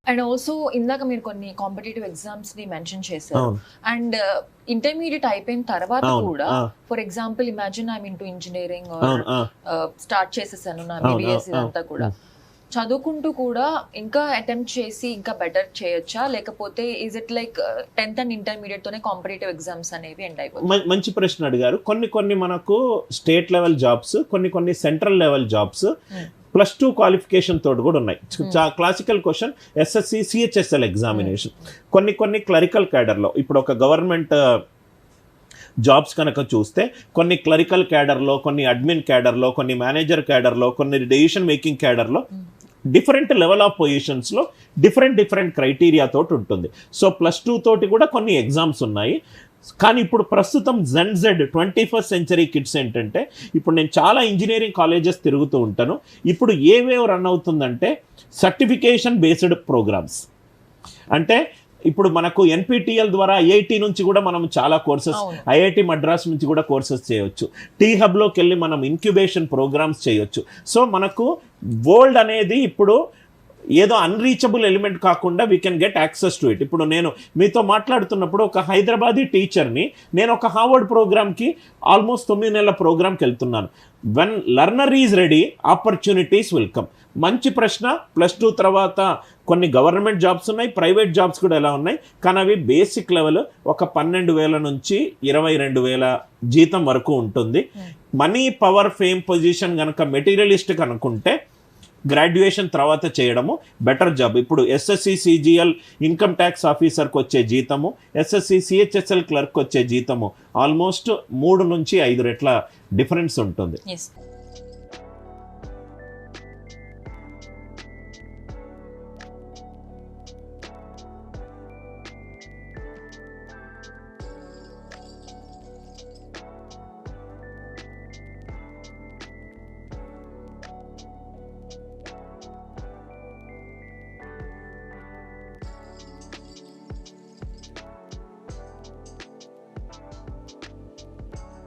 And also ఇందాక మీరు కొన్ని కాంపిటేటివ్ ఎగ్జామ్స్ ని మెన్షన్ చేశారు. అండ్ ఇంటర్మీడియట్ అయిపోయిన తర్వాత కూడా for example imagine I'm into engineering start చేసేసాను నా BBS ఇదంతా కూడా, చదువుకుంటూ కూడా ఇంకా అటెంప్ట్ చేసి ఇంకా బెటర్ చేయొచ్చా, లేకపోతే is it like 10th and intermediate తోనే కాంపిటేటివ్ ఎగ్జామ్స్ అనేవి ఎండ్ అయిపోతాయి? మంచి ప్రశ్న అడిగారు. కొన్ని మనకు స్టేట్ లెవెల్ జాబ్స్, కొన్ని సెంట్రల్ లెవెల్ జాబ్స్ +2 క్వాలిఫికేషన్ తోటి కూడా ఉన్నాయి. Classical question SSC CHSL examination. కొన్ని క్లరికల్ క్యాడర్లో ఇప్పుడు ఒక గవర్నమెంట్ జాబ్స్ కనుక చూస్తే కొన్ని క్లరికల్ క్యాడర్లో, కొన్ని అడ్మిన్ క్యాడర్లో, కొన్ని మేనేజర్ క్యాడర్లో, కొన్ని డెసిషన్ మేకింగ్ క్యాడర్లో డిఫరెంట్ లెవెల్ ఆఫ్ పొజిషన్స్లో డిఫరెంట్ క్రైటీరియా తోటి ఉంటుంది. సో +2 తోటి కూడా కొన్ని ఎగ్జామ్స్ ఉన్నాయి. కానీ ఇప్పుడు ప్రస్తుతం Z 21st సెంచరీ కిడ్స్ ఏంటంటే, ఇప్పుడు నేను చాలా ఇంజనీరింగ్ కాలేజెస్ తిరుగుతూ ఉంటాను. ఇప్పుడు ఏవేవ్ రన్ అవుతుందంటే సర్టిఫికేషన్ బేస్డ్ ప్రోగ్రామ్స్. అంటే ఇప్పుడు మనకు NPTEL ద్వారా IIT నుంచి కూడా మనం చాలా కోర్సెస్, IIT మద్రాస్ నుంచి కూడా కోర్సెస్ చేయొచ్చు. T-Hubలోకి వెళ్ళి మనం ఇంక్యుబేషన్ ప్రోగ్రామ్స్ చేయొచ్చు. సో మనకు వరల్డ్ అనేది ఇప్పుడు ఏదో అన్రీచబుల్ ఎలిమెంట్ కాకుండా we can get access to it. ఇప్పుడు నేను మీతో మాట్లాడుతున్నప్పుడు ఒక హైదరాబాదీ టీచర్ని నేను ఒక హార్వర్డ్ ప్రోగ్రామ్కి ఆల్మోస్ట్ 9 నెలల ప్రోగ్రామ్కి వెళ్తున్నాను. When learner is ready, opportunities will come. మంచి ప్రశ్న. +2 తర్వాత కొన్ని గవర్నమెంట్ జాబ్స్ ఉన్నాయి, ప్రైవేట్ జాబ్స్ కూడా ఎలా ఉన్నాయి, కానీ అవి బేసిక్ లెవెల్ ఒక 12,000 నుంచి 22,000 జీతం వరకు ఉంటుంది. మనీ, పవర్, ఫేమ్, పొజిషన్ కనుక మెటీరియలిస్టిక్ అనుకుంటే గ్రాడ్యుయేషన్ తర్వాత చేయడము బెటర్ జాబ్. ఇప్పుడు SSC CGL ఇన్కమ్ ట్యాక్స్ ఆఫీసర్కి వచ్చే జీతము, SSC CHSL క్లర్క్ వచ్చే జీతము ఆల్మోస్ట్ 3 నుంచి 5 రెట్ల డిఫరెన్స్ ఉంటుంది.